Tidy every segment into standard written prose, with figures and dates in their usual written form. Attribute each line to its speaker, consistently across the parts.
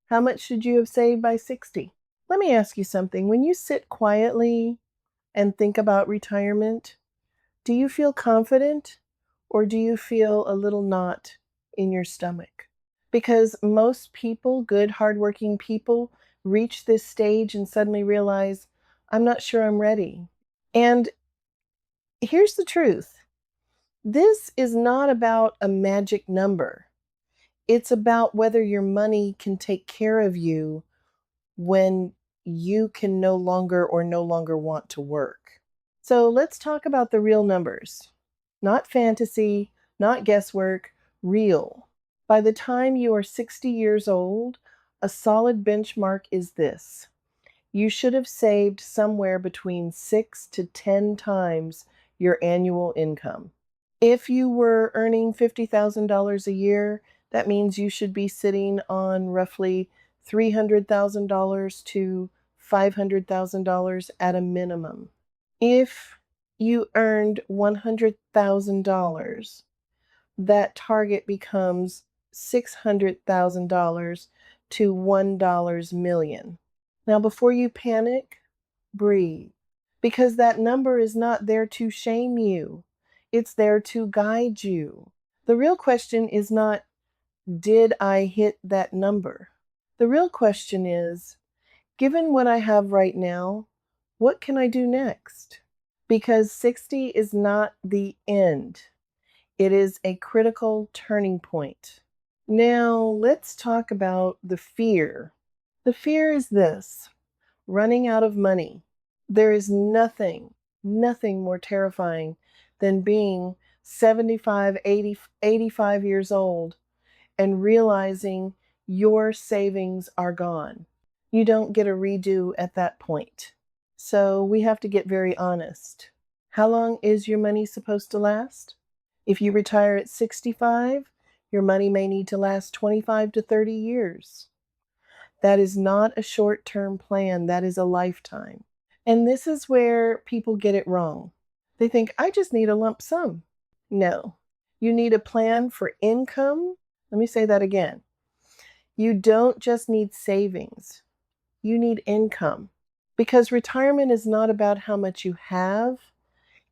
Speaker 1: How much should you have saved by 60? Let me ask you something. When you sit quietly and think about retirement, do you feel confident or do you feel a little knot in your stomach? Because most people, good, hardworking people, reach this stage and suddenly realize, I'm not sure I'm ready. And here's the truth. This is not about a magic number. It's about whether your money can take care of you when you can no longer want to work. So let's talk about the real numbers. Not fantasy, not guesswork, real. By the time you are 60 years old, a solid benchmark is this. You should have saved somewhere between 6 to 10 times your annual income. If you were earning $50,000 a year, that means you should be sitting on roughly $300,000 to $500,000 at a minimum. If you earned $100,000, that target becomes $600,000 to $1 million. Now, before you panic, breathe, because that number is not there to shame you. It's there to guide you. The real question is not, did I hit that number? The real question is, given what I have right now, what can I do next? Because 60 is not the end. It is a critical turning point. Now, let's talk about the fear. The fear is this: running out of money. There is nothing more terrifying than being 75, 80, 85 years old and realizing your savings are gone. You don't get a redo at that point. So we have to get very honest. How long is your money supposed to last? If you retire at 65, your money may need to last 25 to 30 years. That is not a short-term plan. That is a lifetime. And this is where people get it wrong. They think, I just need a lump sum. No, you need a plan for income. Let me say that again. You don't just need savings. You need income. Because retirement is not about how much you have.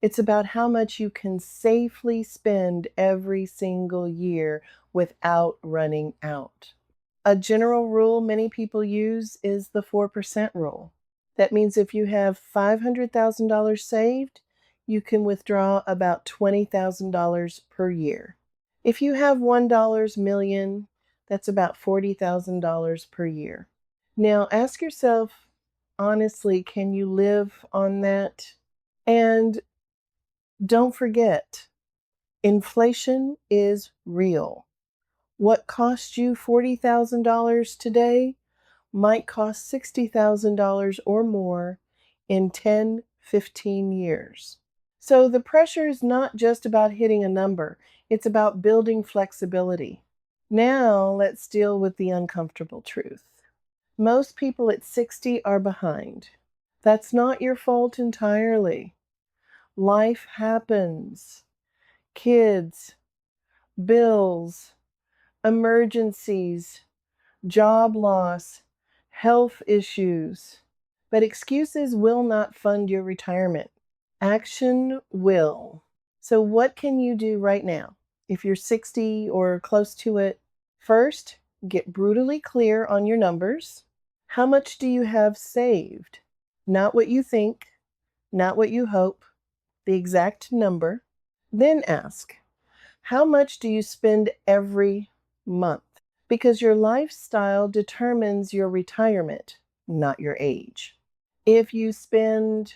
Speaker 1: It's about how much you can safely spend every single year without running out. A general rule many people use is the 4% rule. That means if you have $500,000 saved, you can withdraw about $20,000 per year. If you have $1 million, that's about $40,000 per year. Now ask yourself, honestly, can you live on that? And don't forget, inflation is real. What cost you $40,000 today might cost $60,000 or more in 10, 15 years. So the pressure is not just about hitting a number. It's about building flexibility. Now let's deal with the uncomfortable truth. Most people at 60 are behind. That's not your fault entirely. Life happens. Kids, bills, emergencies, job loss, health issues. But excuses will not fund your retirement. Action will. So what can you do right now? If you're 60 or close to it, first, get brutally clear on your numbers. How much do you have saved? Not what you think, not what you hope, the exact number. Then ask, how much do you spend every month? Because your lifestyle determines your retirement, not your age. If you spend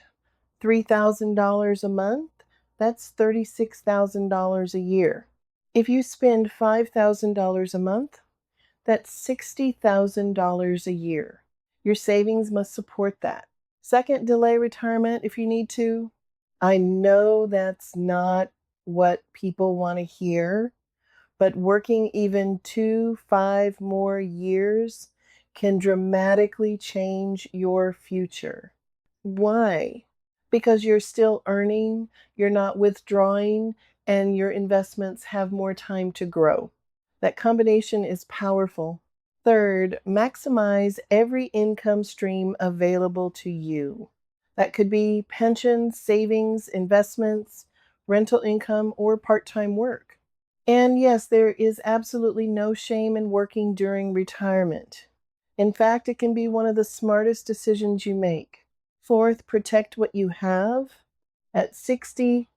Speaker 1: $3,000 a month, that's $36,000 a year. If you spend $5,000 a month, that's $60,000 a year. Your savings must support that. Second, delay retirement if you need to. I know that's not what people want to hear, but working even 2, 5 more years can dramatically change your future. Why? Because you're still earning, you're not withdrawing, and your investments have more time to grow. That combination is powerful. Third, maximize every income stream available to you. That could be pensions, savings, investments, rental income, or part-time work. And yes, there is absolutely no shame in working during retirement. In fact, it can be one of the smartest decisions you make. Fourth, protect what you have. At 60,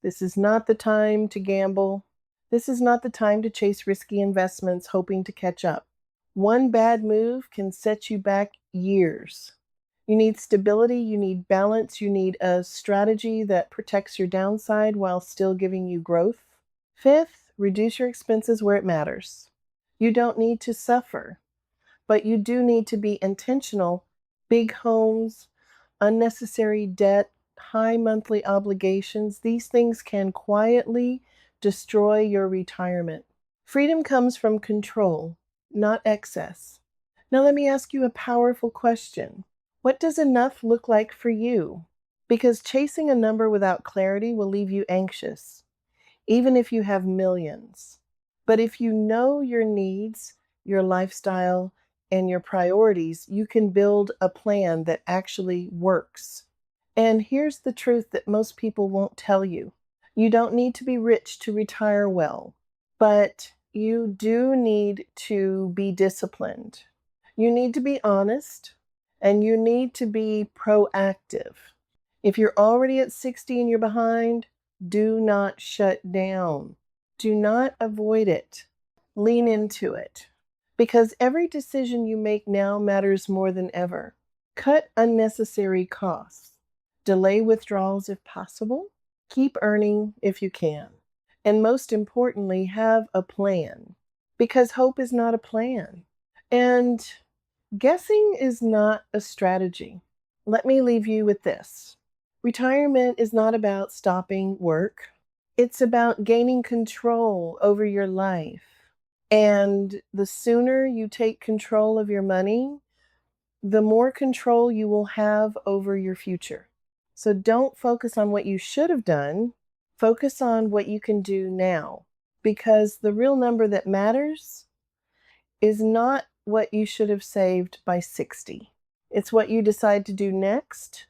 Speaker 1: this is not the time to gamble. This is not the time to chase risky investments hoping to catch up. One bad move can set you back years. You need stability, you need balance, you need a strategy that protects your downside while still giving you growth. Fifth, reduce your expenses where it matters. You don't need to suffer, but you do need to be intentional. Big homes, unnecessary debt, high monthly obligations, these things can quietly destroy your retirement. Freedom comes from control, not excess. Now, let me ask you a powerful question. What does enough look like for you? Because chasing a number without clarity will leave you anxious, even if you have millions. But if you know your needs, your lifestyle, and your priorities, you can build a plan that actually works. And here's the truth that most people won't tell you. You don't need to be rich to retire well, but you do need to be disciplined. You need to be honest, and you need to be proactive. If you're already at 60 and you're behind, do not shut down. Do not avoid it. Lean into it. Because every decision you make now matters more than ever. Cut unnecessary costs. Delay withdrawals if possible. Keep earning if you can. And most importantly, have a plan. Because hope is not a plan. And guessing is not a strategy. Let me leave you with this. Retirement is not about stopping work. It's about gaining control over your life. And the sooner you take control of your money, the more control you will have over your future. So don't focus on what you should have done. Focus on what you can do now. Because the real number that matters is not what you should have saved by 60. It's what you decide to do next